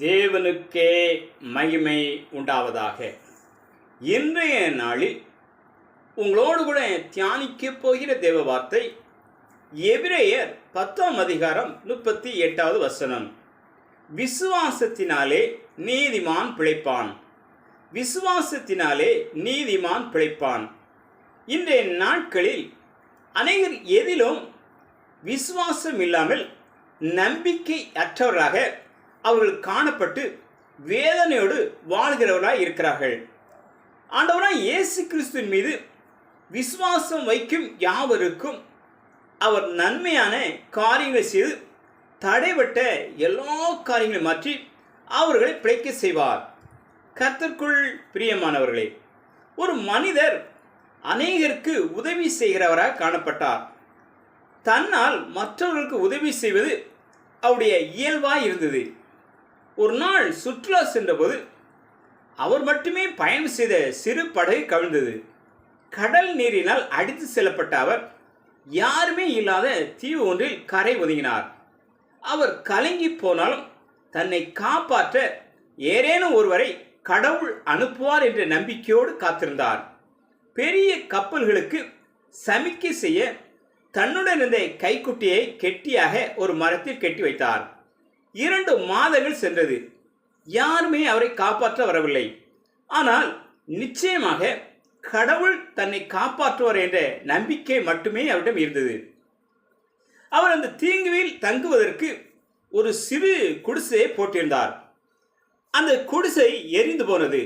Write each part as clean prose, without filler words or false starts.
தேவனுக்கே மகிமை உண்டாவதாக. இன்றைய நாளில் உங்களோடு கூட தியானிக்க போகிற தேவ வார்த்தை எபிரேயர் 10ஆம் அதிகாரம் 38வது வசனம். விசுவாசத்தினாலே நீதிமான் பிழைப்பான். விசுவாசத்தினாலே நீதிமான் பிழைப்பான். இன்றைய நாட்களில் அநேகர் எதிலும் விசுவாசம் இல்லாமல் நம்பிக்கை அற்றவராக அவர்கள் காணப்பட்டு வேதனையோடு வாழ்கிறவர்களாக இருக்கிறார்கள். ஆண்டவராய் இயேசு கிறிஸ்துவின் மீது விசுவாசம் வைக்கும் யாவருக்கும் அவர் நன்மையான காரியங்களை செய்து தடைபட்ட எல்லா காரியங்களையும் மாற்றி அவர்களை பிழைக்க செய்வார். கர்த்தருக்குள் பிரியமானவர்களே, ஒரு மனிதர் அநேகருக்கு உதவி செய்கிறவராக காணப்பட்டார். தன்னால் மற்றவர்களுக்கு உதவி செய்வது அவருடைய இயல்பாக இருந்தது. ஒரு நாள் சுற்றுலா சென்றபோது அவர் மட்டுமே பயணம் செய்த சிறு படகு கவிழ்ந்தது. கடல் நீரினால் அடித்து செல்லப்பட்ட அவர் யாருமே இல்லாத தீவு ஒன்றில் கரை ஒதுங்கினார். அவர் கலங்கி போனாலும் தன்னை காப்பாற்ற ஏதேனும் ஒருவரை கடவுள் அனுப்புவார் என்ற நம்பிக்கையோடு காத்திருந்தார். பெரிய கப்பல்களுக்கு சமிக்கை செய்ய தன்னுடன் இருந்த கைக்குட்டியை கெட்டியாக ஒரு மரத்தில் கட்டி வைத்தார். 2 மாதங்கள் சென்றது. யாருமே அவரை காப்பாற்ற வரவில்லை. ஆனால் நிச்சயமாக கடவுள் தன்னை காப்பாற்றுவார் என்ற நம்பிக்கை மட்டுமே அவரிடம் இருந்தது. அவர் அந்த தீங்குவில் தங்குவதற்கு ஒரு சிறு குடிசையை போட்டிருந்தார். அந்த குடிசை எரிந்து போனது.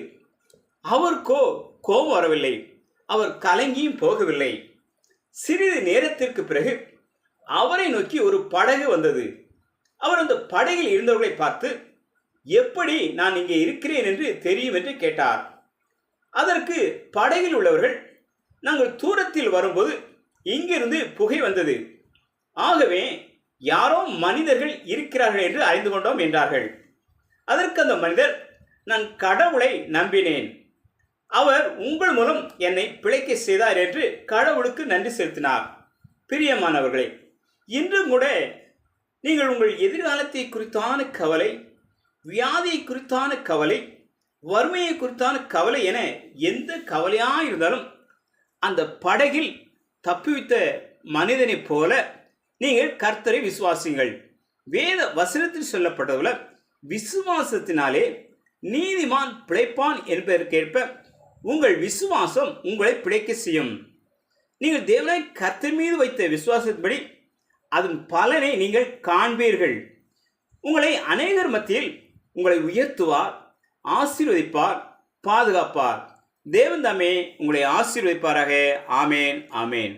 அவருக்கோ கோபம் வரவில்லை. அவர் கலங்கியும் போகவில்லை. சிறிது நேரத்திற்கு பிறகு அவரை நோக்கி ஒரு படகு வந்தது. அவர் அந்த படகில் இருந்தவர்களை பார்த்து, எப்படி நான் இங்கே இருக்கிறேன் என்று தெரியும் என்று கேட்டார். அதற்கு படகில் உள்ளவர்கள், நாங்கள் தூரத்தில் வரும்போது இங்கிருந்து புகை வந்தது, ஆகவே யாரோ மனிதர்கள் இருக்கிறார்கள் என்று அறிந்து கொண்டோம் என்றார்கள். அதற்கு அந்த மனிதர், நான் கடவுளை நம்பினேன், அவர் உங்கள் மூலம் என்னை பிழைக்க செய்தார் என்று கடவுளுக்கு நன்றி செலுத்தினார். பிரியமானவர்களே, இன்றும் கூட நீங்கள் உங்கள் எதிர்காலத்தை குறித்தான கவலை, வியாதியை குறித்தான கவலை, வறுமையை குறித்தான கவலை என எந்த கவலையாக இருந்தாலும் அந்த படகில் தப்பிவித்த மனிதனைப் போல நீங்கள் கர்த்தரை விசுவாசிங்கள். வேத வசனத்தில் சொல்லப்பட்டதுல விசுவாசத்தினாலே நீதிமான் பிழைப்பான் என்பதற்கேற்ப உங்கள் விசுவாசம் உங்களை பிழைக்க செய்யும். நீங்கள் தேவனை கர்த்தர் மீது வைத்த விசுவாசத்தின்படி அதன் பலனை நீங்கள் காண்பீர்கள். உங்களை அநேகர் மத்தியில் உங்களை உயர்த்துவார், ஆசீர்வதிப்பார், பாதுகாப்பார். தேவன் தாமே உங்களை ஆசீர்வதிப்பாராக. ஆமேன், ஆமேன்.